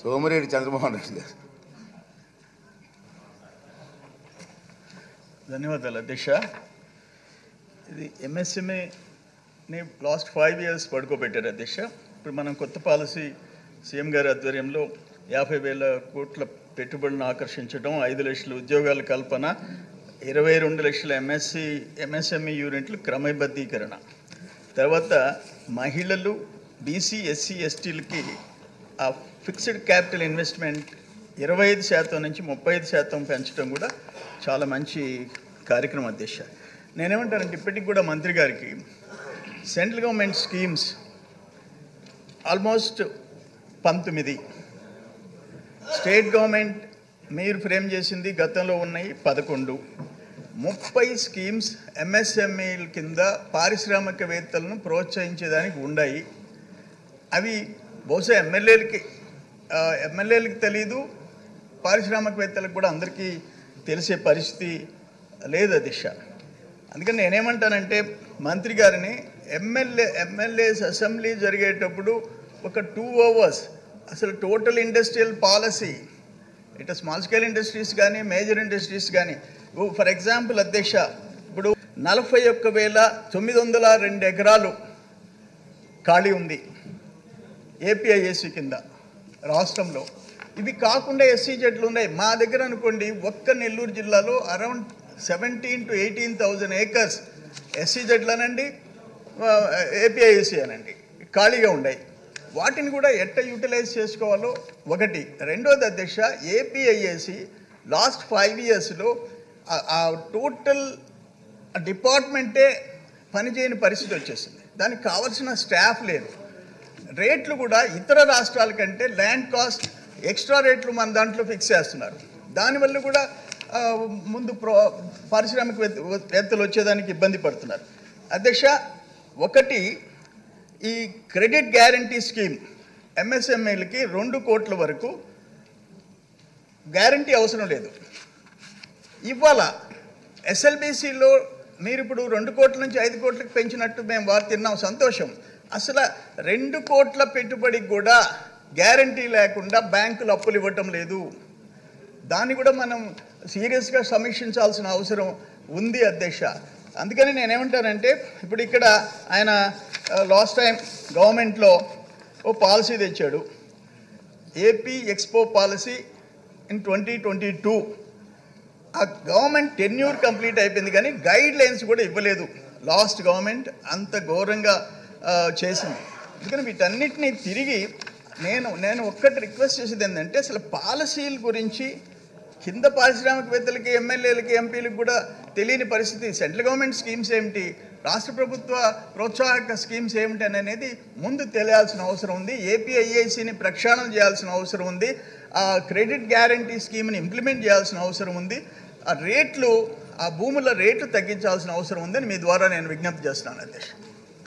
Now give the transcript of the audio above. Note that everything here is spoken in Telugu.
సోమిరెడ్డి చంద్రమోహన్ రెడ్డి గారు. ధన్యవాదాలు అధ్యక్ష. ఇది ఎంఎస్ఎంఏని లాస్ట్ 5 years పడుకోబెట్టారు అధ్యక్ష. ఇప్పుడు మనం కొత్త పాలసీ సీఎం గారి ఆధ్వర్యంలో 50,000 కోట్ల పెట్టుబడులను ఆకర్షించడం, 5 లక్షల ఉద్యోగాల కల్పన, 22 లక్షల ఎంఎస్ఎంఈ యూనిట్లు క్రమబద్ధీకరణ, తర్వాత మహిళలు, బీసీ, ఎస్సీ, ఎస్టీలకి ఆ ఫిక్స్డ్ క్యాపిటల్ ఇన్వెస్ట్మెంట్ 25% నుంచి 35% పెంచడం కూడా చాలా మంచి కార్యక్రమం అధ్యక్ష. నేనేమంటానంటే ఇప్పటికి కూడా మంత్రి గారికి central government schemes almost 19, state government మీరు ఫ్రేమ్ చేసింది గతంలో ఉన్నాయి 11, 30 స్కీమ్స్ ఎంఎస్ఎంఈల కింద పారిశ్రామికవేత్తలను ప్రోత్సహించేదానికి ఉన్నాయి. అవి బహుశా ఎమ్మెల్యేలకి తెలీదు, పారిశ్రామికవేత్తలకు కూడా అందరికీ తెలిసే పరిస్థితి లేదు అధ్యక్ష. అందుకని నేనేమంటానంటే మంత్రి గారిని ఎమ్మెల్యేస్ అసెంబ్లీ జరిగేటప్పుడు ఒక 2 hours అసలు టోటల్ ఇండస్ట్రియల్ పాలసీ, ఇటు స్మాల్ స్కేల్ ఇండస్ట్రీస్ కానీ మేజర్ ఇండస్ట్రీస్ కానీ, ఫర్ ఎగ్జాంపుల్ అధ్యక్ష, ఇప్పుడు 41,902 ఎకరాలు ఖాళీ ఉంది ఏపీఐఏసీ కింద రాష్ట్రంలో. ఇవి కాకుండా ఎస్సీజెడ్లు ఉన్నాయి మా దగ్గర అనుకోండి. ఒక్క నెల్లూరు జిల్లాలో అరౌండ్ 17,000 to 18,000 acres ఎస్సీజెడ్లనండి, ఏపీఐఏసీ అనండి ఖాళీగా ఉన్నాయి. వాటిని కూడా ఎట్ట యూటిలైజ్ చేసుకోవాలో ఒకటి. రెండోది అధ్యక్ష, ఏపీఐఏసీ లాస్ట్ 5 yearsలో ఆ టోటల్ డిపార్ట్మెంటే పనిచేయని పరిస్థితి వచ్చేసింది. దానికి కావాల్సిన స్టాఫ్ లేదు. రేట్లు కూడా ఇతర రాష్ట్రాల కంటే ల్యాండ్ కాస్ట్ ఎక్స్ట్రా రేట్లు మన దాంట్లో ఫిక్స్ చేస్తున్నారు. దానివల్ల కూడా ముందు పారిశ్రామికవేత్తలు వచ్చేదానికి ఇబ్బంది పడుతున్నారు అధ్యక్ష. ఒకటి, ఈ క్రెడిట్ గ్యారంటీ స్కీమ్ ఎంఎస్ఎంఈలకి 2 కోట్ల వరకు గ్యారంటీ అవసరం లేదు. ఇవాళ ఎస్ఎల్బీసీలో మీరు ఇప్పుడు 2 కోట్ల నుంచి 5 కోట్లకు పెంచినట్టు మేము తిన్నాం, సంతోషం. అసలు 2 కోట్ల పెట్టుబడికి కూడా గ్యారంటీ లేకుండా బ్యాంకులు అప్పులు ఇవ్వటం లేదు. దాన్ని కూడా మనం సీరియస్గా సమీక్షించాల్సిన అవసరం ఉంది అధ్యక్ష. అందుకని నేనేమంటానంటే ఇప్పుడు ఇక్కడ ఆయన లాస్ట్ టైం గవర్నమెంట్లో ఓ పాలసీ తెచ్చాడు, ఏపీ ఎక్స్పో పాలసీ ఇన్ 2022. ఆ గవర్నమెంట్ టెన్యూర్ కంప్లీట్ అయిపోయింది కానీ గైడ్ లైన్స్ కూడా ఇవ్వలేదు. లాస్ట్ గవర్నమెంట్ అంత ఘోరంగా చేసింది. అందుకని వీటన్నిటినీ తిరిగి నేను ఒక్కటి రిక్వెస్ట్ చేసేది ఏంటంటే, అసలు పాలసీల గురించి కింద పారిశ్రామికవేత్తలకి, ఎమ్మెల్యేలకి, ఎంపీలకు కూడా తెలియని పరిస్థితి. సెంట్రల్ గవర్నమెంట్ స్కీమ్స్ ఏమిటి, రాష్ట్ర ప్రభుత్వ ప్రోత్సాహక స్కీమ్స్ ఏమిటి అనేది ముందు తెలియాల్సిన అవసరం ఉంది. ఏపీఐఏసీని ప్రక్షాళన చేయాల్సిన అవసరం ఉంది. ఆ క్రెడిట్ గ్యారంటీ స్కీమ్ని ఇంప్లిమెంట్ చేయాల్సిన అవసరం ఉంది. ఆ భూముల రేట్లు తగ్గించాల్సిన అవసరం ఉందని మీ ద్వారా నేను విజ్ఞప్తి చేస్తున్నాను అధ్యక్ష.